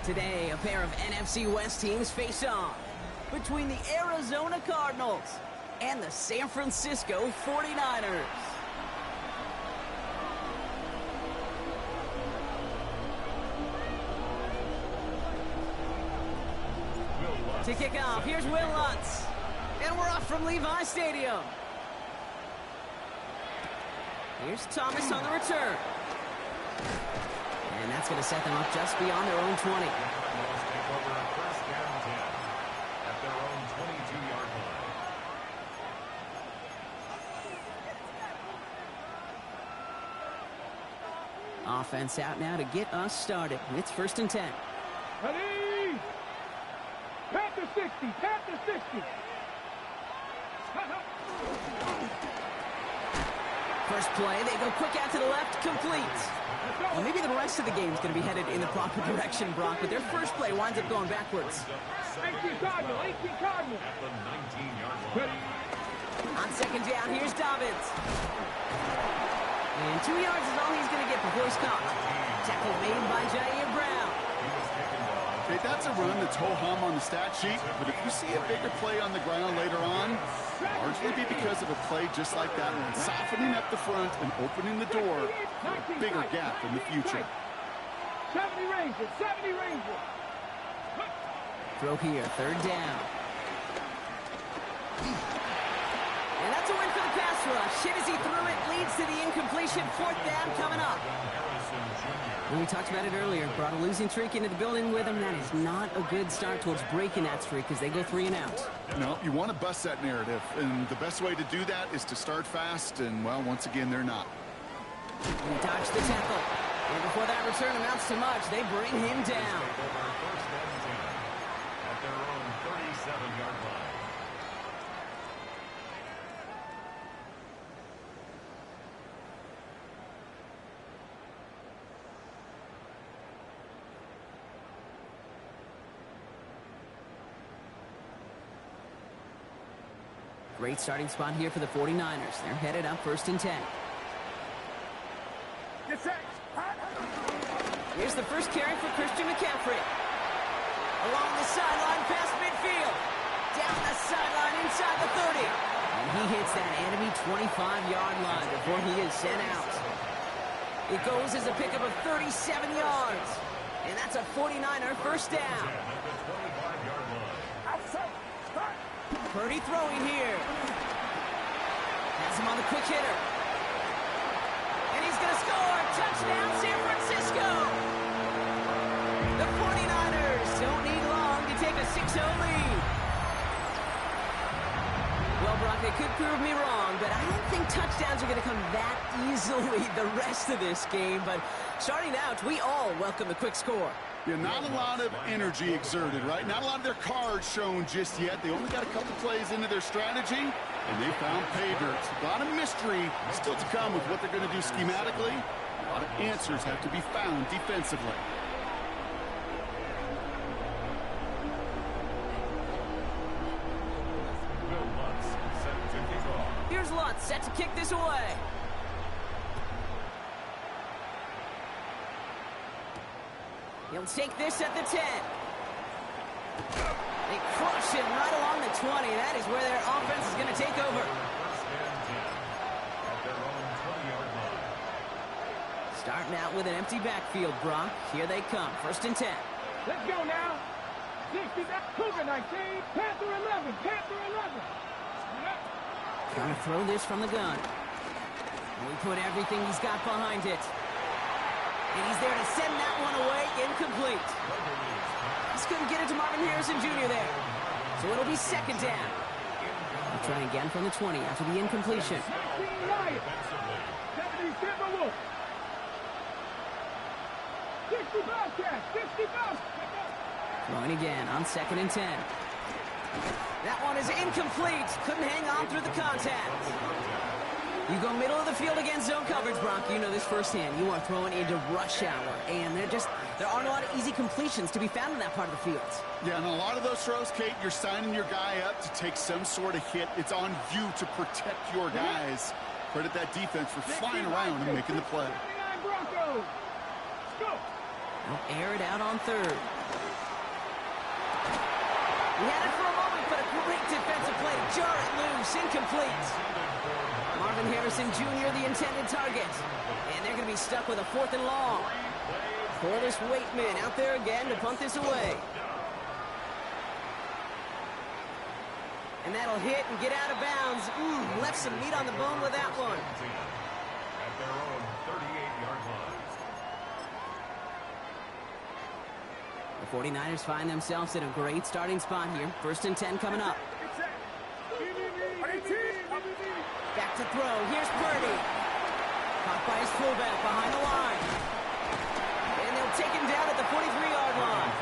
Today, a pair of NFC West teams face off between the Arizona Cardinals and the San Francisco 49ers. To kick off, here's Will Lutz. And we're off from Levi Stadium. Here's Thomas on the return. And that's going to set them up just beyond their own 20. Offense out now to get us started. It's 1st and 10. Ready? Panther 60, Panther 60. First play, they go quick out to the left, complete. Well, maybe the rest of the game is going to be headed in the proper direction, Brock, but their first play winds up going backwards. 18 Cardinal, 18 Cardinal. At the 19-yard line. On 2nd down, here's Dobbins. And 2 yards is all he's going to get before he's caught. Tackle made by Jair Brown. Okay, that's a run that's ho-hum on the stat sheet, but if you see a bigger play on the ground later on, largely be because of a play just like that one, softening up the front and opening the door for a bigger gap in the future. 70 Rangers, 70 Rangers. Throw here, 3rd down. And that's a win for the pass rush. Hit as he threw it, leads to the incompletion. 4th down coming up. We talked about it earlier. Brought a losing streak into the building with him. That is not a good start towards breaking that streak as they go 3 and out. No, you want to bust that narrative, and the best way to do that is to start fast, and, well, once again, they're not. He dodged the tackle. And before that return amounts to much, they bring him down. At their own 37-yard line. Great starting spot here for the 49ers. They're headed up 1st and 10. Here's the first carry for Christian McCaffrey. Along the sideline, past midfield. Down the sideline, inside the 30. And he hits that enemy 25-yard line before he is sent out. It goes as a pickup of 37 yards. And that's a 49er first down. Purdy throwing here. Has him on the quick hitter. And he's going to score. Touchdown, San Francisco. The 49ers don't need long to take a 6-0 lead. Well, Brock, they could prove me wrong, but I don't think touchdowns are going to come that easily the rest of this game. But starting out, we all welcome the quick score. Yeah, not a lot of energy exerted, right? Not a lot of their cards shown just yet. They only got a couple plays into their strategy, and they found pay dirt. A lot of mystery still to come with what they're going to do schematically. A lot of answers have to be found defensively. Here's Lutz set to kick this away. He'll take this at the 10. They crush him right along the 20. That is where their offense is going to take over. Starting out with an empty backfield, Brock. Here they come. 1st and 10. Let's go now. 60, Cougar 19, Panther 11, Panther 11. Trying to throw this from the gun. And we put everything he's got behind it. And he's there to send that one away, incomplete. Just couldn't get it to Marvin Harrison Jr. there. So it'll be 2nd down. We'll try again from the 20 after the incompletion. 19 Lions, 70 Timberwolves. 60 Bobcats, 60 Bobcats. Throwing again on 2nd and 10. That one is incomplete. Couldn't hang on through the contact. You go middle of the field against zone coverage, Brock. You know this firsthand. You are throwing into rush hour, and there aren't a lot of easy completions to be found in that part of the field. Yeah, and a lot of those throws, Kate, you're signing your guy up to take some sort of hit. It's on you to protect your guys. Credit that defense for flying around and making the play. They'll air it out on 3rd. He had it for a moment, but a great defensive play to jar it loose. Incomplete. Marvin Harrison Jr., the intended target. And they're going to be stuck with a 4th and long. Corliss Waitman out there again to punt this away. And that'll hit and get out of bounds. Left some meat on the bone with that one. At their own 38-yard line. The 49ers find themselves in a great starting spot here. 1st and 10 coming up. Back to throw. Here's Purdy. Caught by his fullback behind the line. And they'll take him down at the 43-yard line.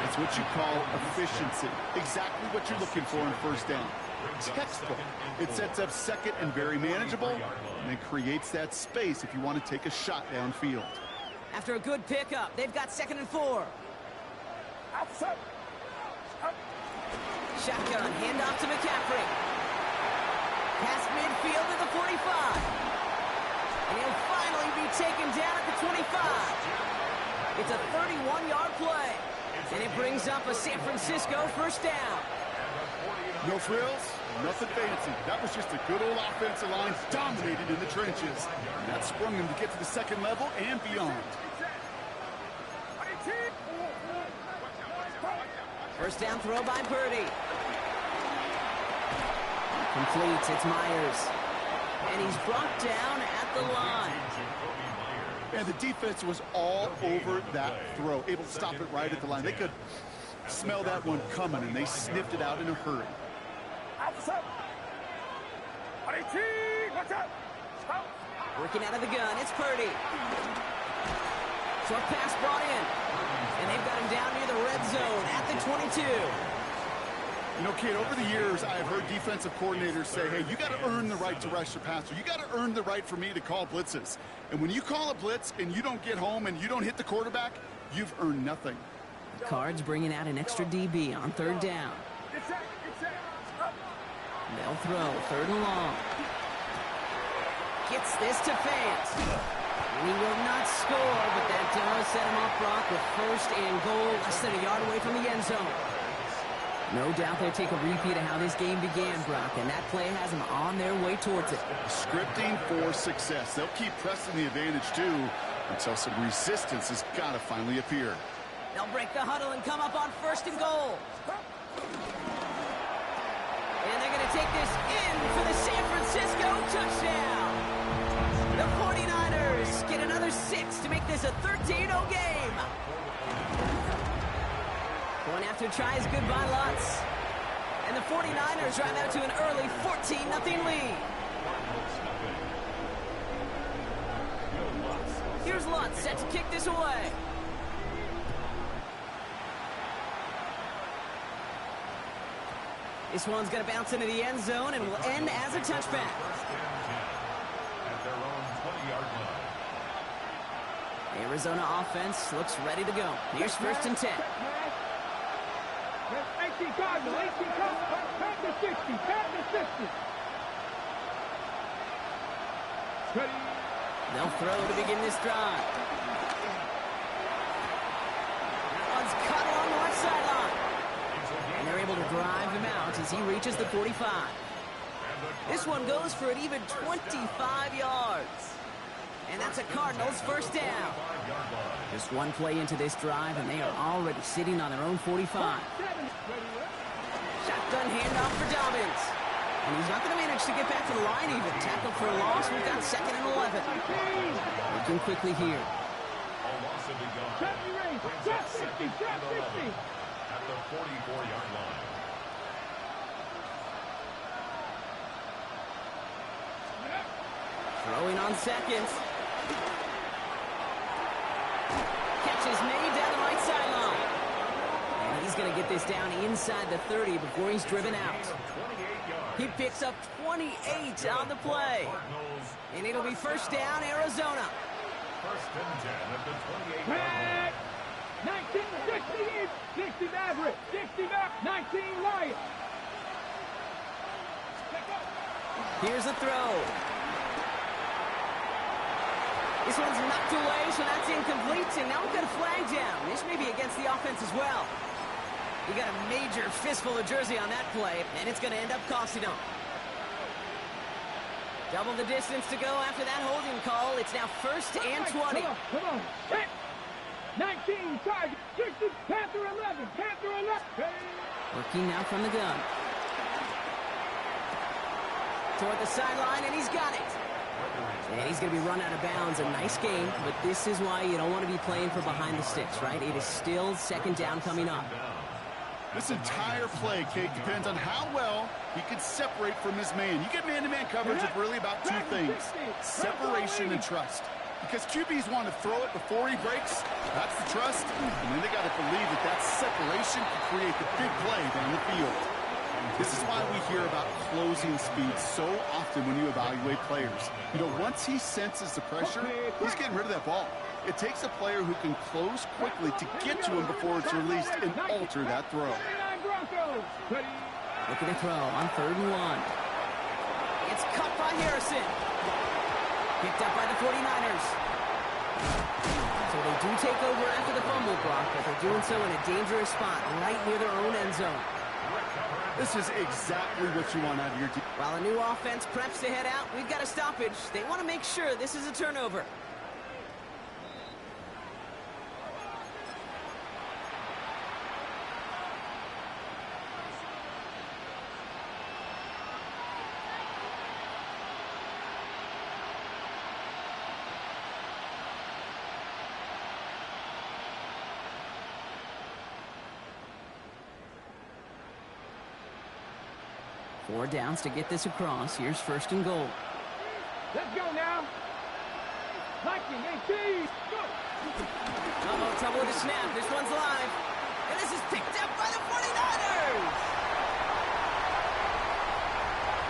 That's what you call efficiency. Exactly what you're looking for in 1st down. Textbook. It sets up 2nd and very manageable, and it creates that space if you want to take a shot downfield. After a good pickup, they've got 2nd and 4. Shotgun, handoff to McCaffrey. Past midfield to the 45. And he'll finally be taken down at the 25. It's a 31-yard play. And it brings up a San Francisco 1st down. No frills, nothing fancy. That was just a good old offensive line dominated in the trenches. And that sprung him to get to the 2nd level and beyond. 1st down throw by Purdy. Complete, it's Myers. And he's brought down at the line. And the defense was all over that throw, able to stop it right at the line. They could smell that one coming, and they sniffed it out in a hurry. Working out of the gun, it's Purdy. Short pass brought in. And they've got him down near the red zone at the 22. You know, kid, over the years, I've heard defensive coordinators say, hey, you got to earn the right to rush the passer. You got to earn the right for me to call blitzes. And when you call a blitz and you don't get home and you don't hit the quarterback, you've earned nothing. Cards bringing out an extra DB on 3rd down. They'll throw, 3rd and long. Gets this to Fant. He will not score, but that does set him up, Brock, with 1st and goal, less than a yard away from the end zone. No doubt they'll take a repeat of how this game began, Brock, and that play has them on their way towards it. Scripting for success. They'll keep pressing the advantage, too, until some resistance has got to finally appear. They'll break the huddle and come up on 1st and goal. And they're going to take this in for the San Francisco touchdown. The 49ers get another 6 to make this a 13-0 game. Going after tries goodbye Lutz. And the 49ers drive out to an early 14-0 lead. Here's Lutz set to kick this away. This one's going to bounce into the end zone and will end as a touchback. At their own 20-yard line. Arizona offense looks ready to go. Here's 1st and 10. 18 Cardinals, 18 Cardinals, back to 60, back to 60. Ready. They'll throw to begin this drive. That one's cut along the left sideline. And they're able to drive him out as he reaches the 45. This one goes for an even 25 yards. And that's a Cardinals 1st down. Just one play into this drive, and they are already sitting on their own 45. Shotgun handoff for Dobbins. And he's not going to manage to get back to the line even. Tackle for a loss. We've got 2nd and 11. Looking quickly here. A loss of the yard. Brings up 2nd and 11 at the 44-yard line. Throwing on 2nd. Catch is made down the right sideline. And he's going to get this down inside the 30 before he's driven out. He picks up 28 on the play. And it'll be 1st down, Arizona. 1st and 10 at the 28-yard line. 19, 60 Maverick, 60 back, 19 Lions. Here's a throw. This one's knocked away, so that's incomplete. And now we've got a flag down. This may be against the offense as well. He got a major fistful of jersey on that play, and it's going to end up costing him. Double the distance to go after that holding call. It's now 1st and 20. Come on. Set. 19, target, 60, Panther 11, Panther 11. Working now from the gun. Toward the sideline, and he's got it. And he's going to be run out of bounds. A nice game, but this is why you don't want to be playing for behind the sticks, right? It is still 2nd down coming up. This entire play, Kate, depends on how well he can separate from his man. You get man-to-man coverage, it's really about 2 things: separation and trust. Because QBs want to throw it before he breaks. That's the trust. And then they got to believe that that separation can create the big play down the field. This is why we hear about closing speed so often when you evaluate players. You know, once he senses the pressure, he's getting rid of that ball. It takes a player who can close quickly to get to him before it's released and alter that throw. Looking to throw on 3rd and 1. It's cut by Harrison. Picked up by the 49ers. So they do take over after the fumble block, but they're doing so in a dangerous spot right near their own end zone. This is exactly what you want out of your team. While a new offense preps to head out, we've got a stoppage. They want to make sure this is a turnover. Four downs to get this across. Here's 1st and goal. Let's go now. 19, 18, go. Trouble with the snap. This one's live. And this is picked up by the 49ers.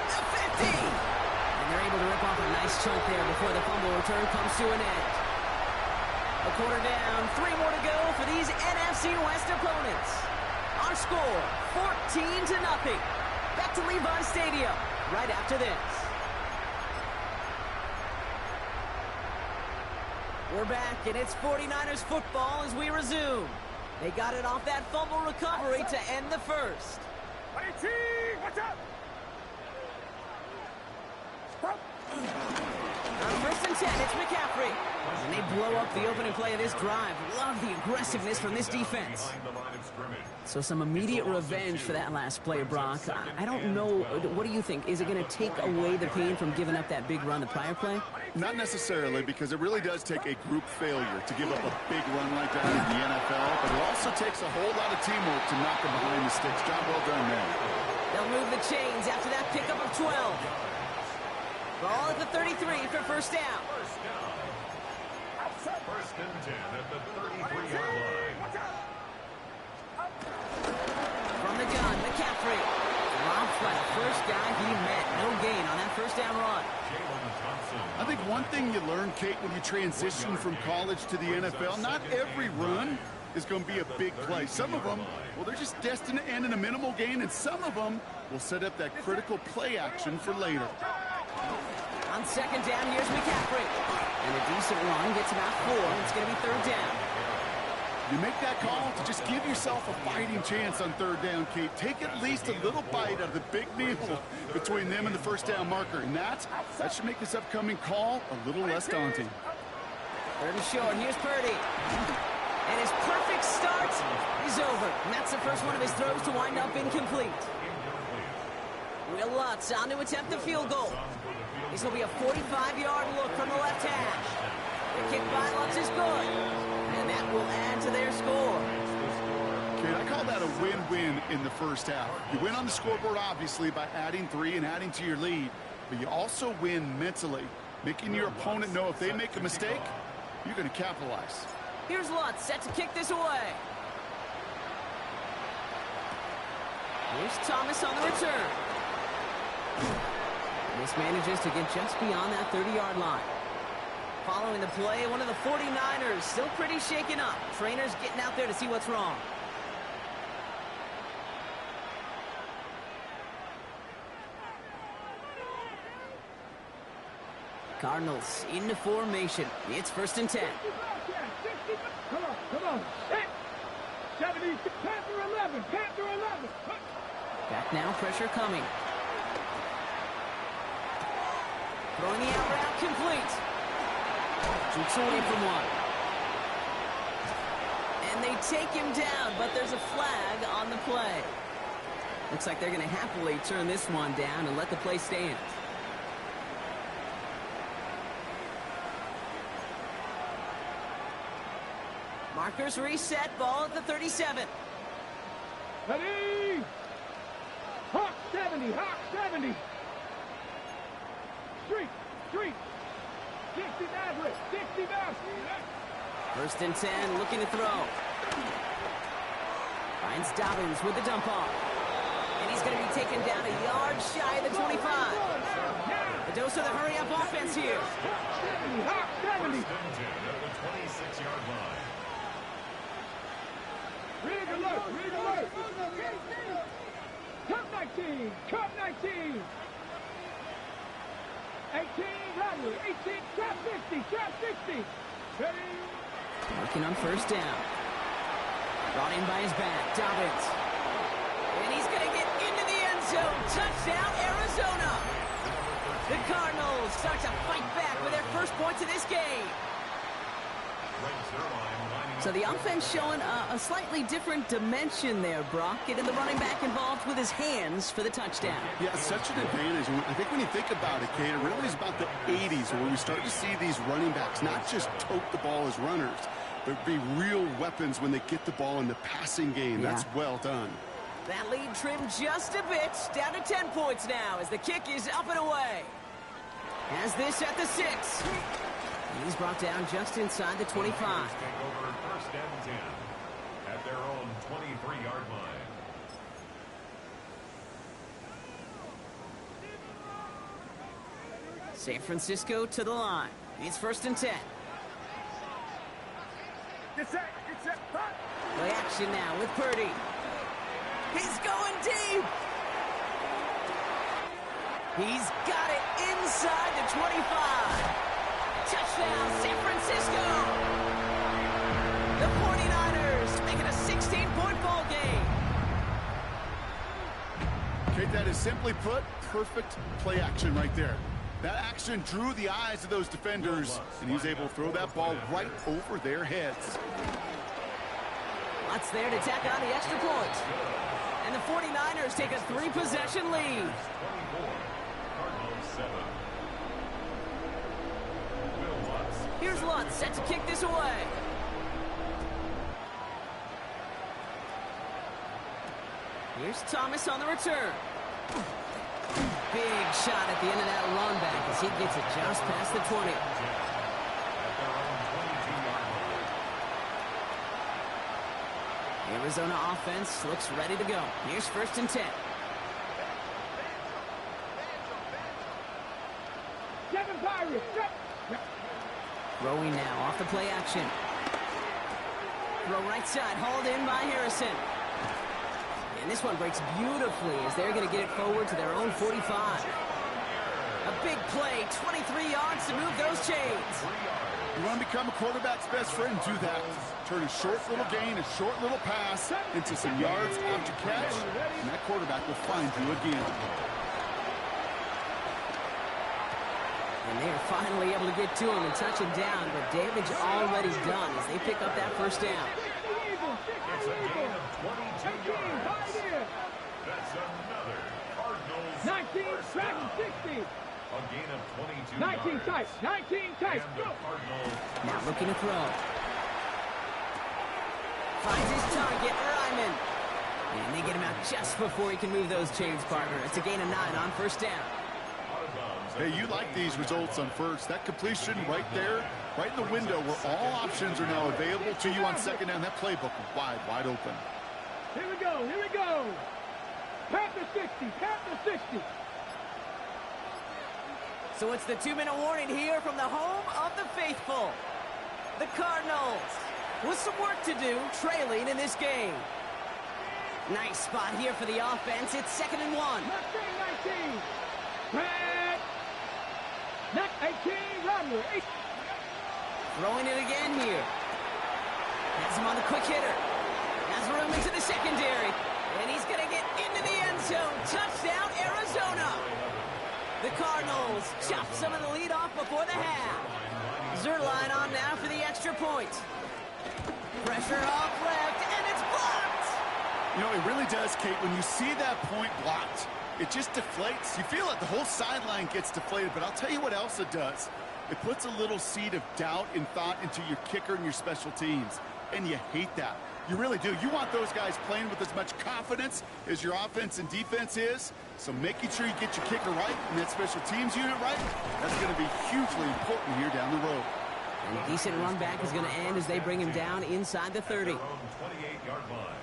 The 50. And they're able to rip off a nice chunk there before the fumble return comes to an end. A quarter down. 3 more to go for these NFC West opponents. Our score, 14-0. Back to Levi Stadium right after this. We're back, and it's 49ers football as we resume. They got it off that fumble recovery to end the 1st. Watch out! On 1st and 10, it's McCaffrey. And they blow up the opening play of this drive. Love the aggressiveness from this defense. So some immediate revenge for that last play, Brock. I don't know. What do you think? Is it going to take away the pain from giving up that big run the prior play? Not necessarily, because it really does take a group failure to give up a big run like that in the NFL, but it also takes a whole lot of teamwork to knock them behind the sticks. Job well done there. They'll move the chains after that pickup of 12. Ball at the 33 for 1st down. 1st and 10 at the 33-yard line. From the gun, McCaffrey. Dropped by the first guy he met. No gain on that 1st down run. I think one thing you learn, Kate, when you transition from college to the NFL, not every run is going to be a big play. Some of them, well, they're just destined to end in a minimal gain, and some of them will set up that critical play action for later. On 2nd down, here's McCaffrey. And a decent run gets about 4. It's going to be 3rd down. You make that call to just give yourself a fighting chance on 3rd down, Kate. Take at least a little bite out of the big meal between them and the 1st down marker. And that should make this upcoming call a little less daunting. 3rd and short. Here's Purdy. And his perfect start is over. And that's the first one of his throws to wind up incomplete. Will Lutz on to attempt the field goal. This will be a 45-yard look from the left hash. The kick by Lutz is good. And that will add to their score. Kate, I call that a win-win in the 1st half. You win on the scoreboard, obviously, by adding 3 and adding to your lead. But you also win mentally, making your opponent know if they make a mistake, you're going to capitalize. Here's Lutz set to kick this away. Here's Thomas on the return. This manages to get just beyond that 30-yard line. Following the play, one of the 49ers still pretty shaken up. Trainers getting out there to see what's wrong. Cardinals into formation. It's 1st and 10. Come on. 7, 70, Panther 11, Panther 11. Back now, pressure coming. Throwing the out route complete. Shoots away from one. And they take him down, but there's a flag on the play. Looks like they're going to happily turn this one down and let the play stand. Markers reset, ball at the 37. Ready? Hawk 70, Hawk 70. Street, street. 60 Maverick, 60 Maverick. First and 10, looking to throw. Finds Dobbins with the dump off. And he's going to be taken down a yard shy of the 25. The dose of the hurry-up offense here. Hawk 70. First and 10 at the 26-yard line. Rig alert, rig alert. Cup 19, Cup 19. 18, Rodney, 18, trap 60, trap 60. Ready? Working on first down. Brought in by his back, Dobbins. And he's going to get into the end zone. Touchdown, Arizona. The Cardinals start to fight back with their first points of this game. So the offense showing a slightly different dimension there, Brock. Getting the running back involved with his hands for the touchdown. Yeah, such an advantage. I think when you think about it, Kate, it really is about the 80s where we start to see these running backs not just tote the ball as runners, but be real weapons when they get the ball in the passing game. Yeah. That's well done. That lead trimmed just a bit. Down to 10 points now as the kick is up and away. Has this at the 6. He's brought down just inside the 25. Take over first and 10 at their own 23-yard line. San Francisco to the line. It's first and 10. Get set, hot. Play action now with Purdy. He's going deep. He's got it inside the 25. Touchdown, San Francisco. The 49ers making a 16-point ball game. Kate, that is simply put, perfect play action right there. That action drew the eyes of those defenders, and he was able to throw that ball right over their heads. Lots there to tack on the extra point. And the 49ers take a 3-possession lead. 24, Cardinals 7. Will Lutz. Here's Lutz set to kick this away. Here's Thomas on the return. Big shot at the end of that run back as he gets it just past the 20. At their own 22-yard line. Arizona offense looks ready to go. Here's first and 10. 7 Pirates, Throwing now off the play action. Throw right side, hauled in by Harrison. And this one breaks beautifully as they're going to get it forward to their own 45. A big play, 23 yards to move those chains. You want to become a quarterback's best friend, do that. Turn a short little gain, a short little pass into some yards after catch, and that quarterback will find you again. And they are finally able to get to him and touch him down, but damage already done as they pick up that first down. It's a gain of 22 yards. That's another Cardinals 19, first track down. 60. A gain of 22 19 yards. tight, 19 tight. And the Cardinals Now looking to throw. Finds his target, Ryman. And they get him out just before he can move those chains, partner. It's a gain of 9 on first down. Hey, you like these results on first. That completion right there, right in the window where all options are now available to you on second down. That playbook wide open. Here we go, here we go. Panther 60, Panther 60. So it's the 2-minute warning here from the home of the faithful. The Cardinals with some work to do, trailing in this game. Nice spot here for the offense. It's 2nd and 1. Mustang 19. Red. Neck 18, Rodney. Throwing it again here. Has him on the quick hitter. Has room goals. Chop some of the lead off before the half. Zerline on now for the extra point. Pressure off left, and it's blocked! You know, it really does, Kate. When you see that point blocked, it just deflates. You feel it. The whole sideline gets deflated. But I'll tell you what else it does. It puts a little seed of doubt and thought into your kicker and your special teams. And you hate that. You really do. You want those guys playing with as much confidence as your offense and defense is. So making sure you get your kicker right and that special teams unit right, that's going to be hugely important here down the road. And a decent run back is going to end as they bring him down inside the 30. 28-yard line.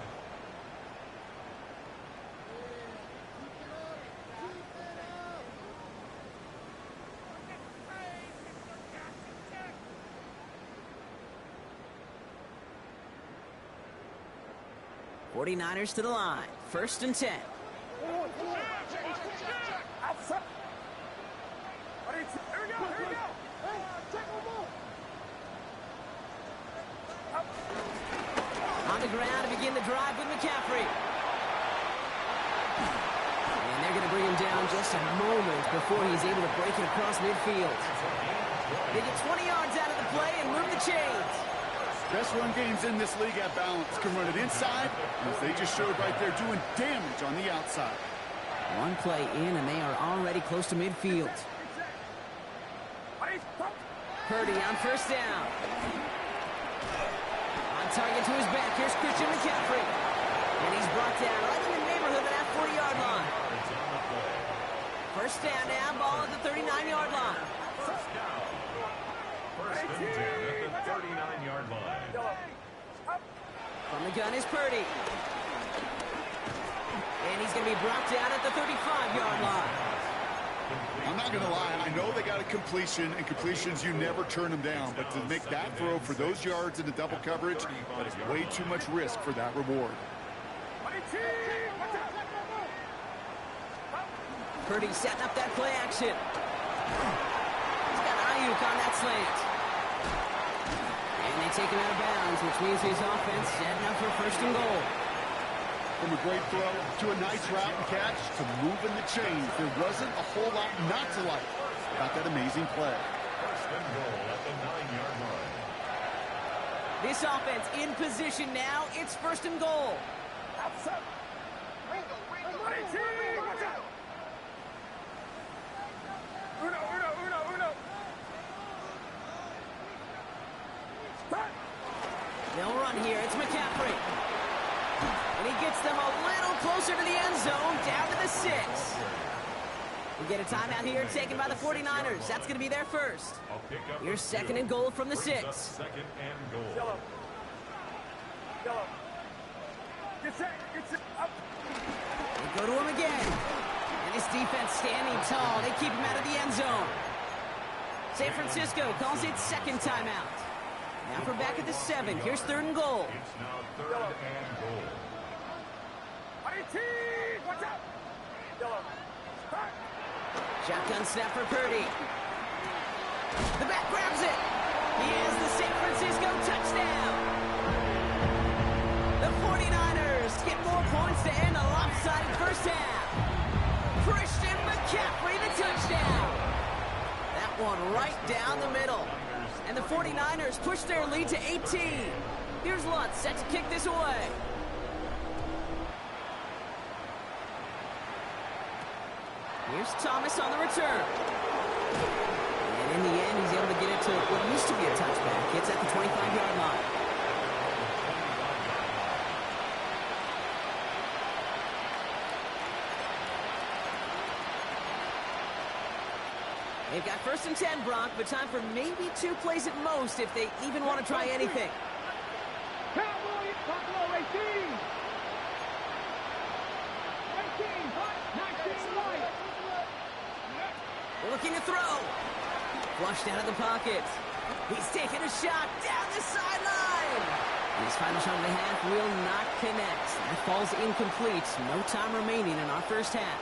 '49ers to the line. 1st and 10. Here we go, here we go. On the ground to begin the drive with McCaffrey. And they're going to bring him down just a moment before he's able to break it across midfield. They get 20 yards out of the play and move the chains. Best run games in this league at balance. Can run it inside, as they just showed right there, doing damage on the outside. One play in, and they are already close to midfield. Purdy on 1st down. On target to his back. Here's Christian McCaffrey. And he's brought down right in the neighborhood of that 40-yard line. 1st down now, ball at the 39-yard line. First and 10 at the 39-yard line. From the gun is Purdy. And he's going to be brought down at the 35-yard line. I'm not going to lie. I know they got a completion, and completions, you never turn them down. But to make that throw for those yards in the double coverage, that is way too much risk for that reward. Purdy setting up that play action. He's got Ayuk on that slant. And they take him out of bounds, which means his offense setting up for 1st and goal. From a great throw to a nice route and catch to moving the chains, there wasn't a whole lot not to like about that amazing play. First and goal at the 9-yard line. This offense in position now. It's 1st and goal. They'll run here. It's McCaffrey. And he gets them a little closer to the end zone, down to the 6. We get a timeout here taken by the 49ers. That's going to be their first. Here's 2nd and goal from the 6. 2nd and goal. They go to him again. And his defense standing tall. They keep him out of the end zone. San Francisco calls it 2nd timeout. Now for back at the 7. Here's 3rd and goal. It's now 3rd and goal. Shotgun snap for Purdy. The back grabs it. He is the San Francisco touchdown. The 49ers get more points to end a lopsided first half. Christian McCaffrey, the touchdown. That one right down the middle. And the 49ers push their lead to 18. Here's Lutz set to kick this away. Here's Thomas on the return. And in the end, he's able to get it to what used to be a touchback. It's at the 25-yard line. They've got 1st and 10, Brock, but time for maybe 2 plays at most if they even want to try anything. Cowboys, Buffalo 18. 19 right. Looking to throw. Flushed out of the pocket. He's taking a shot down the sideline. His final shot of the half will not connect. That falls incomplete. No time remaining in our first half.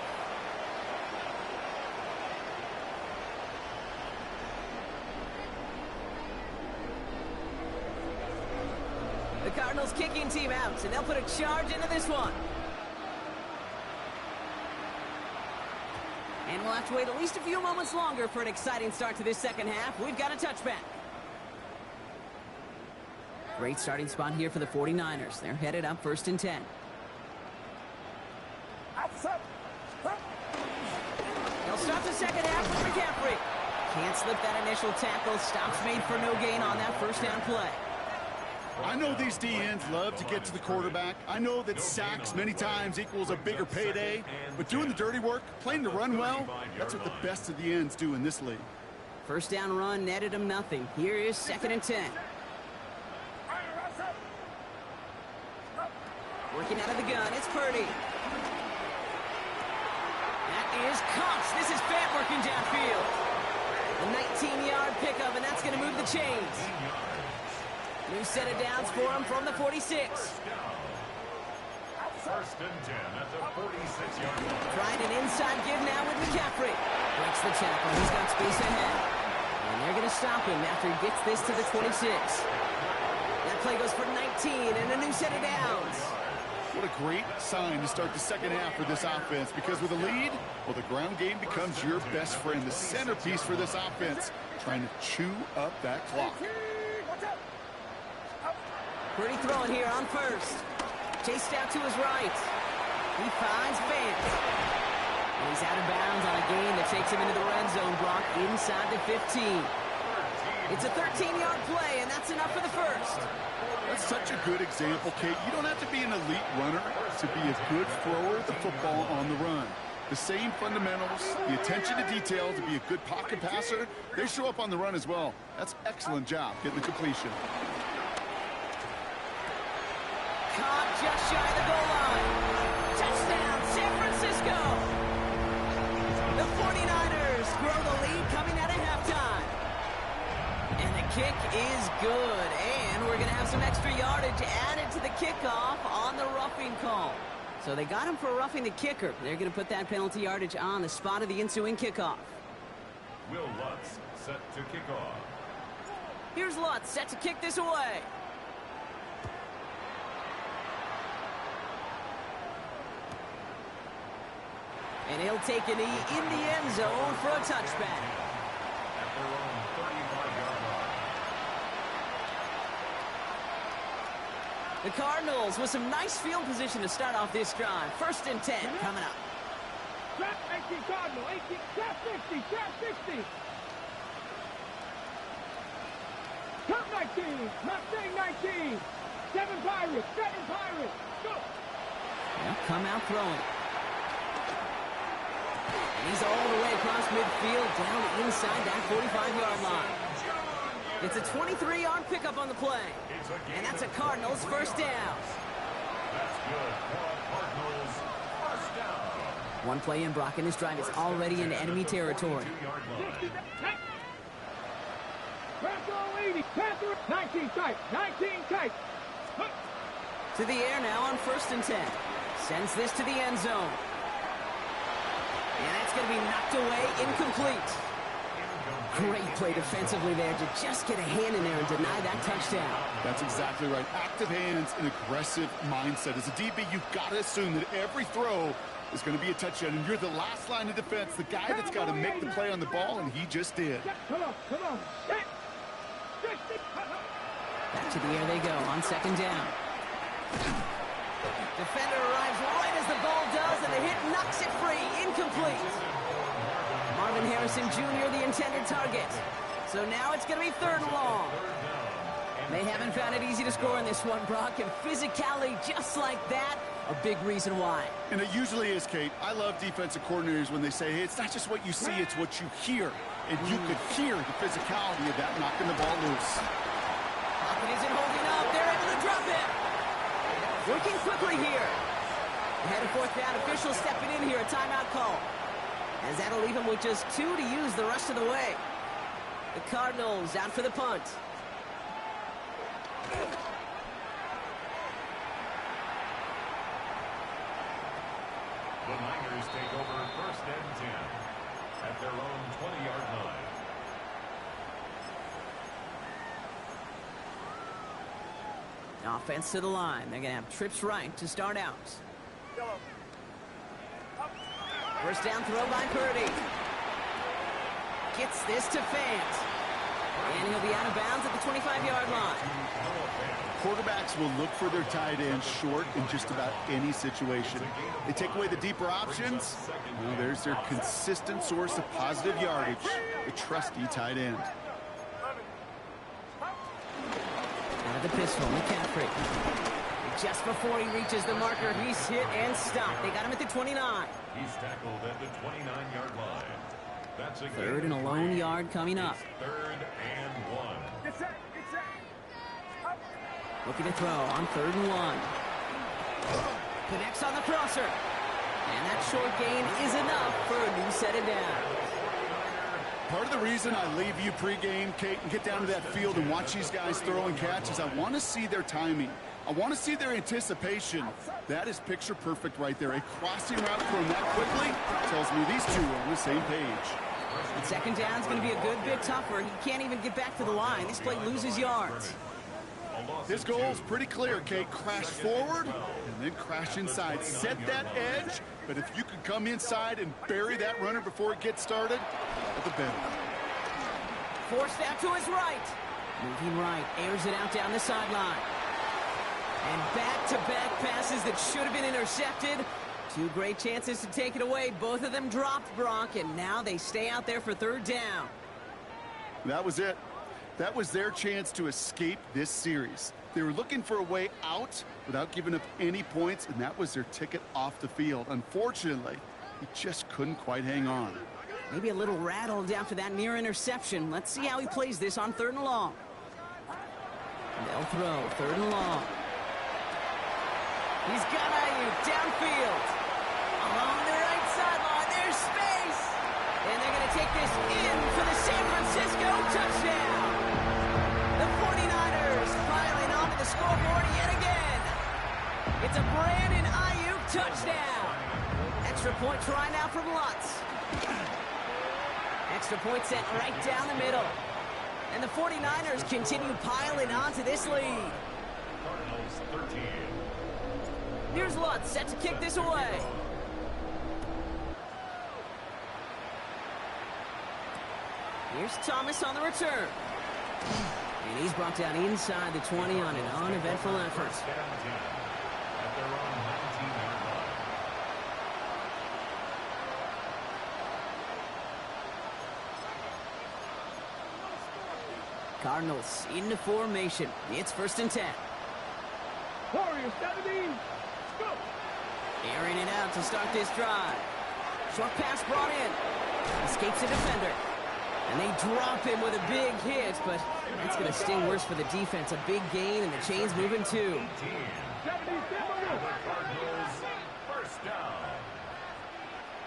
The Cardinals kicking team out, and they'll put a charge into this one. And we'll have to wait at least a few moments longer for an exciting start to this second half. We've got a touchback. Great starting spot here for the 49ers. They're headed up 1st and 10. They'll start the second half with McCaffrey. Can't slip that initial tackle. Stops made for no gain on that first down play. I know these D-ends love to get to the quarterback. I know that sacks many times equals a bigger payday. But doing the dirty work, playing the run well, that's what the best of the ends do in this league. First down run netted him nothing. Here is 2nd and 10. Working out of the gun, it's Purdy. That is Cox. This is Fant working downfield. A 19-yard pickup, and that's going to move the chains. New set of downs for him from the 46. 1st and 10 at the 46-yard line. Trying an inside give now with McCaffrey. Breaks the tackle. He's got space ahead. And they're going to stop him after he gets this to the 26. That play goes for 19 and a new set of downs. What a great sign to start the second half for this offense, because with a lead, well, the ground game becomes your best friend, the centerpiece for this offense, trying to chew up that clock. Pretty throwing here on 1st. Chased out to his right. He finds Fant. And he's out of bounds on a gain that takes him into the red zone block inside the 15. It's a 13-yard play, and that's enough for the first. That's such a good example, Kate. You don't have to be an elite runner to be a good thrower of the football on the run. The same fundamentals, the attention to detail to be a good pocket passer, they show up on the run as well. That's an excellent job getting the completion. Caught just shy of the goal line. Touchdown, San Francisco. The 49ers grow the lead coming out of halftime. And the kick is good. And we're going to have some extra yardage added to the kickoff on the roughing call. So they got him for roughing the kicker. They're going to put that penalty yardage on the spot of the ensuing kickoff. Will Lutz set to kick off. Here's Lutz set to kick this away. And he'll take a knee in the end zone for a touchback. At their own 35-yard line. The Cardinals with some nice field position to start off this drive. 1st and 10 coming up. Trap 18 Cardinal, 18, trap 60, trap 60. Trap 19, Mustang 19. 7 Pirates, 7 Pirates. Go. They'll come out throwing. And he's all the way across midfield down inside that 45-yard line. It's a 23-yard pickup on the play. And that's a Cardinals first down. That's good for Cardinals first down. One play in, Brock, and this drive is already into enemy territory. 60, Panther 80, Panther 19 tight, 19 tight. To the air now on 1st and 10. Sends this to the end zone. And that's going to be knocked away, incomplete. Great play defensively there to just get a hand in there and deny that touchdown. That's exactly right. Active hands and aggressive mindset. As a DB, you've got to assume that every throw is going to be a touchdown, and you're the last line of defense, the guy that's got to make the play on the ball, and he just did. Come on, come on. Back to the air they go on 2nd down. Defender arrives right as the ball does, and the hit knocks it free. Incomplete. Marvin Harrison Jr., the intended target. So now it's going to be 3rd and long. They haven't found it easy to score in this one, Brock, and physicality just like that, a big reason why. And it usually is, Kate. I love defensive coordinators when they say, hey, it's not just what you see, it's what you hear. And you could hear the physicality of that knocking the ball loose. Pocket isn't holding up. They're able to drop it. Working quickly here. Ahead of 4th down, officials stepping in here, a timeout call. As that'll leave him with just 2 to use the rest of the way. The Cardinals out for the punt. The Niners take over 1st and 10 at their own 20-yard line. Offense to the line. They're going to have trips right to start out. First down throw by Purdy. Gets this to Fant. And he'll be out of bounds at the 25-yard line. Quarterbacks will look for their tight end short in just about any situation. They take away the deeper options. Well, there's their consistent source of positive yardage, the trusty tight end. Out of the pistol, McCaffrey. Just before he reaches the marker, he's hit and stopped. They got him at the 29. He's tackled at the 29-yard line. That's a Third and a lone yard coming up. Third and 1. Looking to throw on 3rd and 1. Connects on the crosser. And that short gain is enough for a new set of downs. Part of the reason I leave you pregame, Kate, and get down to that field and watch these guys throw and catch is I want to see their timing. I want to see their anticipation. That is picture perfect right there. A crossing route thrown that quickly tells me these two are on the same page. And 2nd down is going to be a good bit tougher. He can't even get back to the line. This play loses yards. His goal is pretty clear, Kate. Crash forward and then crash inside. Set that edge, but if you can come inside and bury that runner before it gets started, all the better. Forced out to his right. Moving right, airs it out down the sideline. And back-to-back passes that should have been intercepted. 2 great chances to take it away. Both of them dropped, Brock, and now they stay out there for 3rd down. That was it. That was their chance to escape this series. They were looking for a way out without giving up any points, and that was their ticket off the field. Unfortunately, he just couldn't quite hang on. Maybe a little rattled after that near interception. Let's see how he plays this on 3rd and long. They'll throw 3rd and long. He's got Ayuk downfield. Along the right sideline, there's space. And they're going to take this in for the San Francisco touchdown. The 49ers piling onto the scoreboard yet again. It's a Brandon Ayuk touchdown. Extra point try now from Lutz. Extra point set right down the middle. And the 49ers continue piling onto this lead. Cardinals 13. Here's Lutz set to kick this away. Here's Thomas on the return. And he's brought down inside the 20 on an uneventful effort. At their own 19-yard line. Cardinals into formation. It's 1st and 10. Warriors 17. Go. Airing it out to start this drive. Short pass brought in. Escapes a defender. And they drop him with a big hit, but that's going to sting worse for the defense. A big gain, and the chain's moving too. Cardinals first down.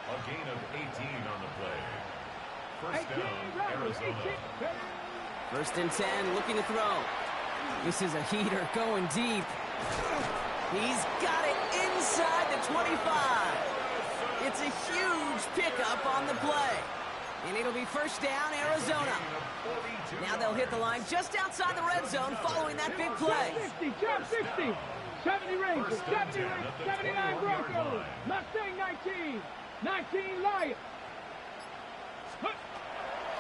A gain of 18 on the play. First down, Arizona. 1st and 10, looking to throw. This is a heater going deep. He's got it inside the 25. It's a huge pickup on the play. And it'll be 1st down, Arizona. Now they'll hit the line just outside the red zone following that big play. 60, 60. 70 Rangers, 79 Broncos. Mustang 19. 19 Lions.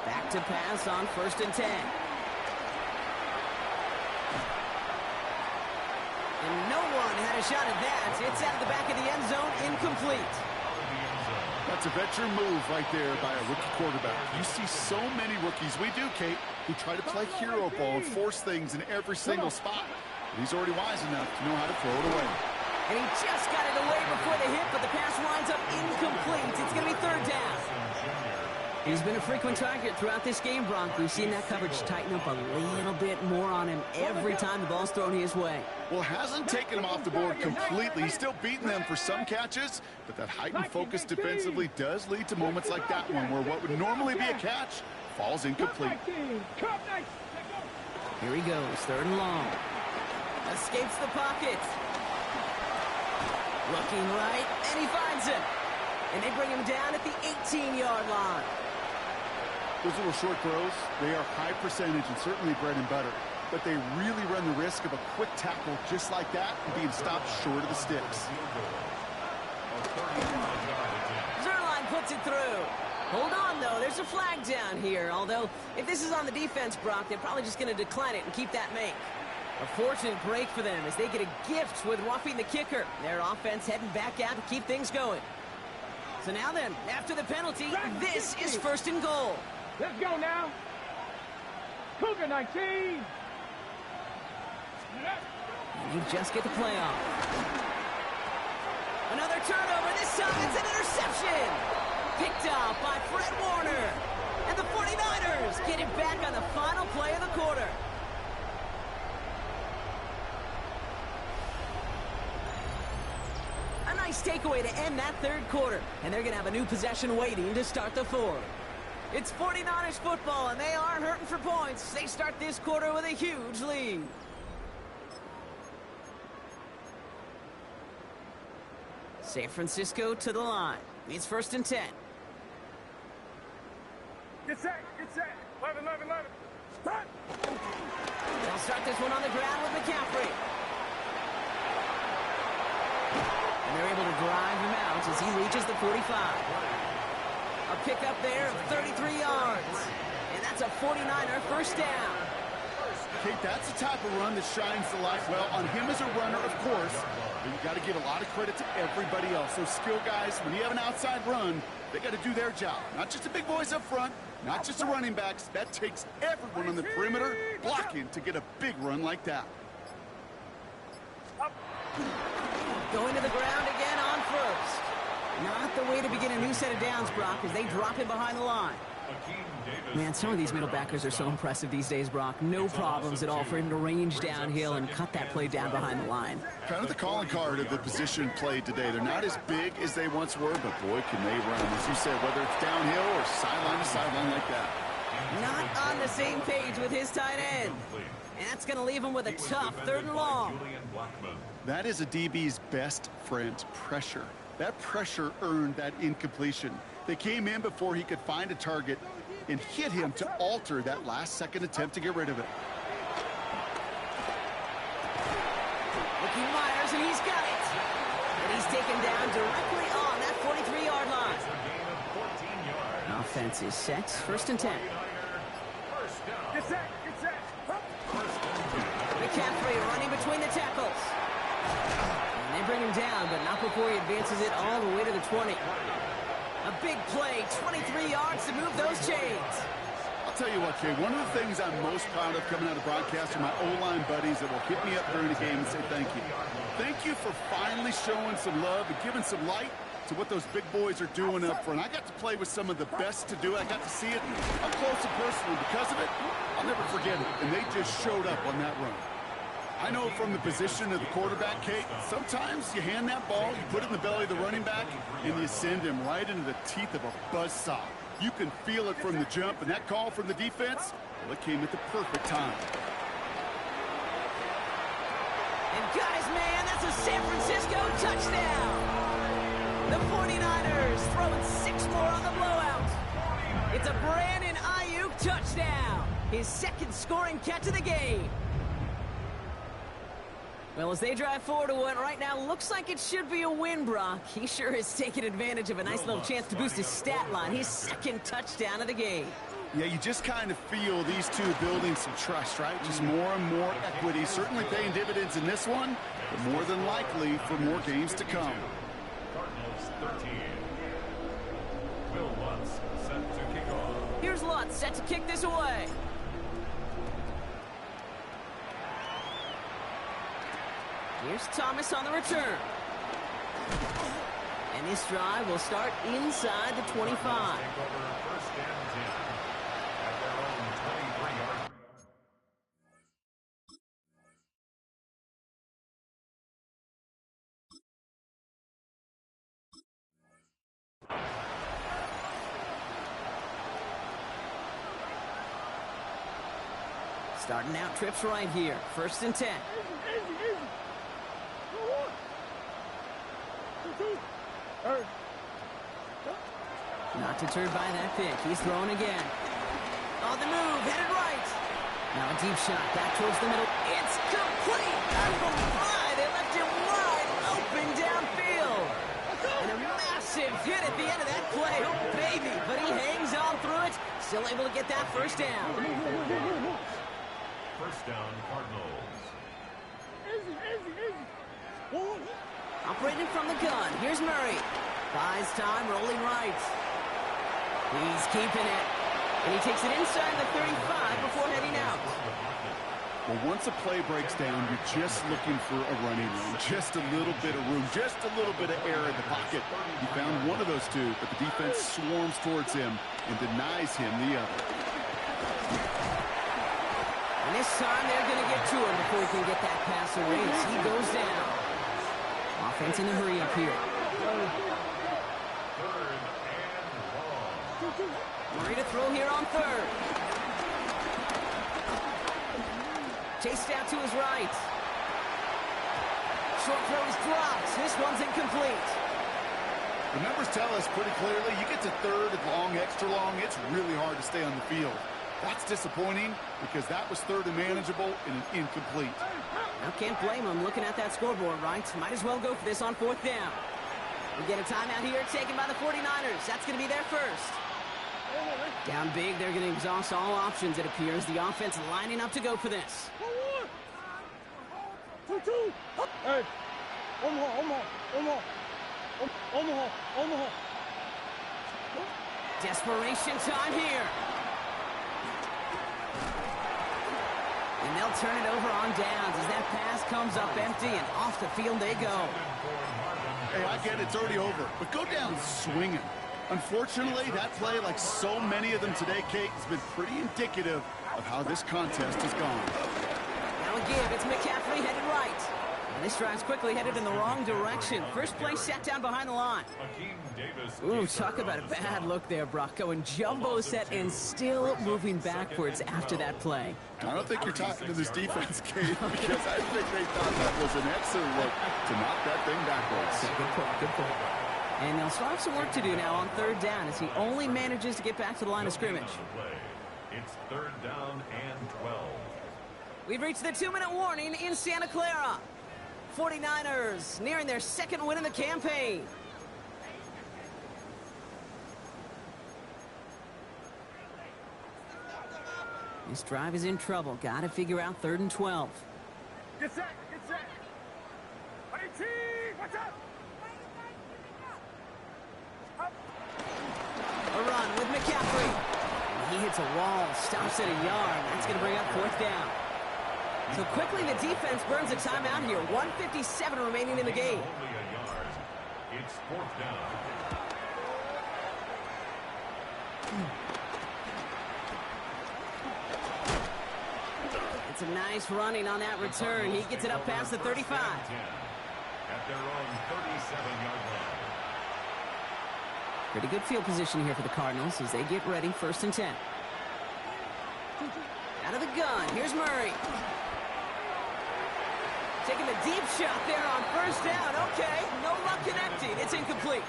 Back to pass on 1st and 10. And no one had a shot at that. It's out of the back of the end zone, incomplete. That's a veteran move right there by a rookie quarterback. You see so many rookies, we do, Kate, who try to play hero ball and force things in every single spot. But he's already wise enough to know how to throw it away. And he just got it away before the hit, but the pass winds up incomplete. It's going to be 3rd down. He's been a frequent target throughout this game, Bronk. We've seen that coverage tighten up a little bit more on him every time the ball's thrown his way. Well, hasn't taken him off the board completely. He's still beating them for some catches, but that heightened focus defensively does lead to moments like that one where what would normally be a catch falls incomplete. Here he goes, 3rd and long. Escapes the pocket. Looking right, and he finds him. And they bring him down at the 18-yard line. Those little short throws, they are high percentage and certainly bread and butter. But they really run the risk of a quick tackle just like that and being stopped short of the sticks. Zerline and puts it through. Hold on, though. There's a flag down here. Although, if this is on the defense, Brock, they're probably just going to decline it and keep that make. A fortunate break for them as they get a gift with roughing the kicker. Their offense heading back out to keep things going. So now then, after the penalty, this is 1st and goal. Let's go now. Cougar 19. And you just get the play off. Another turnover. This time it's an interception. Picked up by Fred Warner. And the 49ers get it back on the final play of the quarter. A nice takeaway to end that 3rd quarter. And they're going to have a new possession waiting to start the 4th. It's 49ers football, and they are hurting for points. They start this quarter with a huge lead. San Francisco to the line. It's 1st and 10. Get set. 11. Start. They'll start this one on the ground with McCaffrey. And they're able to drive him out as he reaches the 45. A pickup there of 33 yards. And that's a 49er first down. Kate, that's the type of run that shines the light well on him as a runner, of course. But you got to give a lot of credit to everybody else. Those skill guys, when you have an outside run, they got to do their job. Not just the big boys up front, not just the running backs. That takes everyone on the perimeter blocking to get a big run like that. Going to the ground again on 1st. Not the way to begin a new set of downs, Brock, as they drop him behind the line. Man, some of these middle backers are so impressive these days, Brock. No problems at all for him to range downhill and cut that play down behind the line. Kind of the calling card of the position played today. They're not as big as they once were, but boy, can they run. As you said, whether it's downhill or sideline to sideline like that. Not on the same page with his tight end. And that's going to leave him with a tough 3rd and long. That is a DB's best friend, pressure. That pressure earned that incompletion. They came in before he could find a target and hit him to alter that last-second attempt to get rid of it. Looking Myers, and he's got it. And he's taken down directly on that 43-yard line. Offense is set. 1st and 10. Get set. McCaffrey running between the tackles. And they bring him down, but not before he advances it all the way to the 20. A big play, 23 yards to move those chains. I'll tell you what, Kay, one of the things I'm most proud of coming out of broadcast are my O-line buddies that will hit me up during the game and say thank you. Thank you for finally showing some love and giving some light to what those big boys are doing up front. I got to play with some of the best to do it. I got to see it up close and personal. Because of it, I'll never forget it. And they just showed up on that run. I know from the position of the quarterback, Kate, sometimes you hand that ball, you put it in the belly of the running back, and you send him right into the teeth of a buzzsaw. You can feel it from the jump, and that call from the defense, well, it came at the perfect time. And guys, man, that's a San Francisco touchdown. The 49ers throwing 6 more on the blowout. It's a Brandon Ayuk touchdown. His 2nd scoring catch of the game. Well, as they drive forward to what right now looks like it should be a win, Brock. He sure is taking advantage of a nice little chance to boost his stat line. His 2nd touchdown of the game. Yeah, you just kind of feel these two building some trust, right? Just more and more equity. Certainly paying dividends in this one, but more than likely for more games to come. Cardinals 13. Will Lutz set to kick off. Here's Lutz set to kick this away. Here's Thomas on the return. And this drive will start inside the 25. Take over 1st and 10 at their own 23-yard. Starting out trips right here. 1st and 10. Easy. Not deterred by that pick. He's throwing again. On the move, headed right. Now a deep shot back towards the middle. It's complete. Oh my, they left him wide open downfield. And a massive hit at the end of that play. Oh, baby. But he hangs on through it. Still able to get that first down. First down, Cardinals. Easy. Operating from the gun. Here's Murray. Buys time, rolling right. He's keeping it. And he takes it inside the 35 before heading out. Well, once a play breaks down, you're just looking for a running lane. Just a little bit of room, just a little bit of air in the pocket. He found one of those two, but the defense swarms towards him and denies him the other. And this time they're going to get to him before he can get that pass away as he goes down. Offense in a hurry up here. Murray to throw here on third. Chased out to his right. Short throw is dropped. This one's incomplete. The numbers tell us pretty clearly, you get to third and long, extra long, it's really hard to stay on the field. That's disappointing because that was third and manageable and an incomplete. I can't blame him looking at that scoreboard, right? Might as well go for this on fourth down. We get a timeout here taken by the 49ers. That's going to be their first. Down big, they're going to exhaust all options, it appears. The offense lining up to go for this. 2-2. Hey, Omaha. Desperation time here. And they'll turn it over on downs as that pass comes up empty and off the field they go. Hey, I get it, it's already over, but go down swinging. Unfortunately, that play, like so many of them today, Kate, has been pretty indicative of how this contest has gone. Now a give, it's McCaffrey headed right. And this drive's quickly headed in the wrong direction. First play set down behind the line. Ooh, talk about a bad look there, Brock. Going jumbo set and still moving backwards after that play. I don't think you're talking to this defense, Kate, because I think they thought that was an excellent look to knock that thing backwards. Good point. And they'll still have some work to do now on third down as he only manages to get back to the line of scrimmage. It's third down and 12. We've reached the 2-minute warning in Santa Clara. 49ers nearing their second win in the campaign. This drive is in trouble. Got to figure out third and 12. Get set. 18, watch out. A run with McCaffrey. He hits a wall, stops at a yard. That's going to bring up fourth down. So quickly the defense burns a timeout here. 1:57 remaining in the game. Only a yard. It's fourth down. It's a nice running on that return. He gets it up past the 35. At their own 37-yard line. Pretty good field position here for the Cardinals as they get ready, first and 10. Out of the gun, here's Murray. Taking the deep shot there on first down. Okay, no luck connecting. It's incomplete.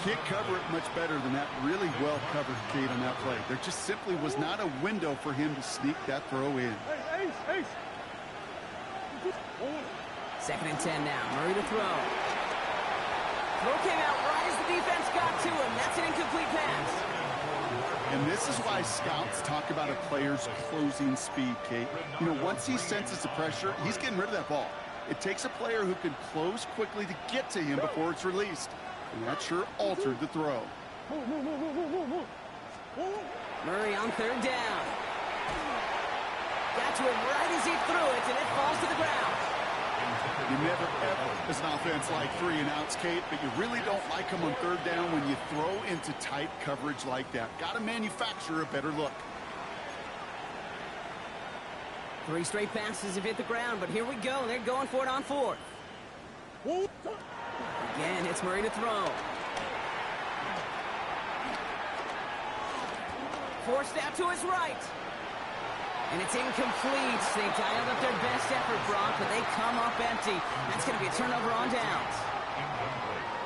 Can't cover it much better than that. Really well covered, Kate, on that play. There just simply was not a window for him to sneak that throw in. Ace. Second and 10 now. Murray to throw. Throw came out right as the defense got to him. That's an incomplete pass. And this is why scouts talk about a player's closing speed, Kate. You know, once he senses the pressure, he's getting rid of that ball. It takes a player who can close quickly to get to him before it's released. And that sure altered the throw. Murray on third down. Got to him right as he threw it, and it falls to the ground. You never, ever, as an offense, like 3 and outs, Kate, but you really don't like them on third down when you throw into tight coverage like that. Got to manufacture a better look. 3 straight passes have hit the ground, but here we go. They're going for it on fourth. Again, it's Murray to throw. Forced out to his right. And it's incomplete. They dialed up their best effort, Brock, but they come up empty. That's going to be a turnover on downs.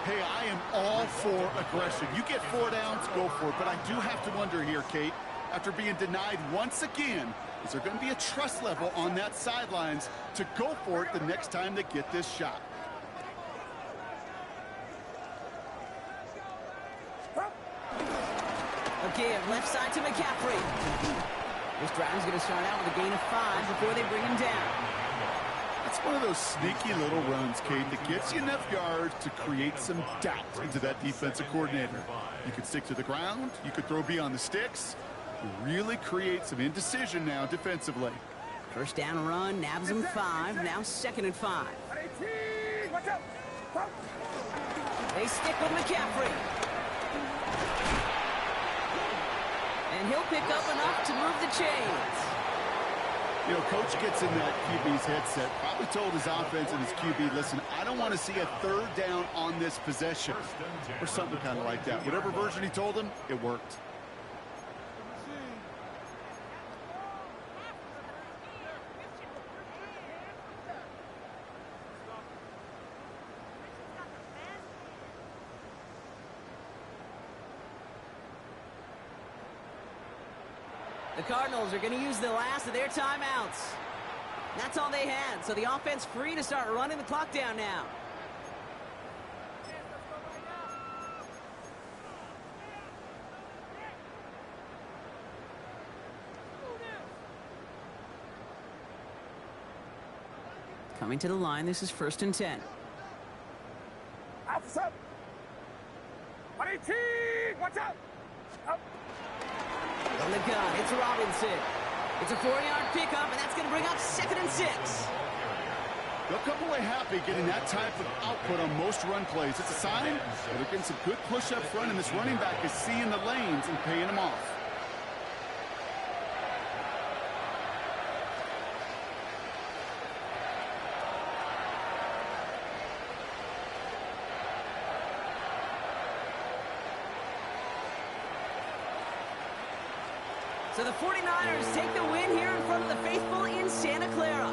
Hey, I am all for aggression. You get 4 downs, go for it. But I do have to wonder here, Kate, after being denied once again, is there going to be a trust level on that sidelines to go for it the next time they get this shot? Again, left side to McCaffrey. This drive's going to start out with a gain of 5 before they bring him down. It's one of those sneaky little runs, Kate, that gets you enough yards to create some doubt into that defensive coordinator. You could stick to the ground. You could throw beyond the sticks. Really create some indecision now defensively. First down run, nabs him 5. Now 2nd and 5. Watch out. They stick with McCaffrey. And he'll pick up enough to move the chains. You know, coach gets in that QB's headset, probably told his offense and his QB, listen, I don't want to see a 3rd down on this possession, or something kind of like that. Whatever version he told him, it worked. The Cardinals are going to use the last of their timeouts. That's all they had, so the offense free to start running the clock down now. Coming to the line, this is 1st and 10. Outside. 18. Watch out. Up. From the gun, it's Robinson. It's a 4-yard pickup, and that's going to bring up 2nd and 6. They'll come away happy getting that type of output on most run plays. It's a sign that they're getting some good push up front, and this running back is seeing the lanes and paying them off. So the 49ers take the win here in front of the faithful in Santa Clara.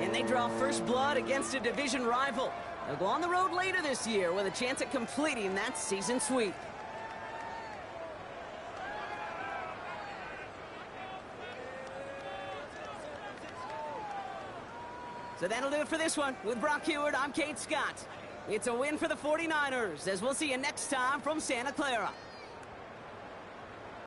And they draw first blood against a division rival. They'll go on the road later this year with a chance at completing that season sweep. So that'll do it for this one. With Brock Heward, I'm Kate Scott. It's a win for the 49ers, as we'll see you next time from Santa Clara.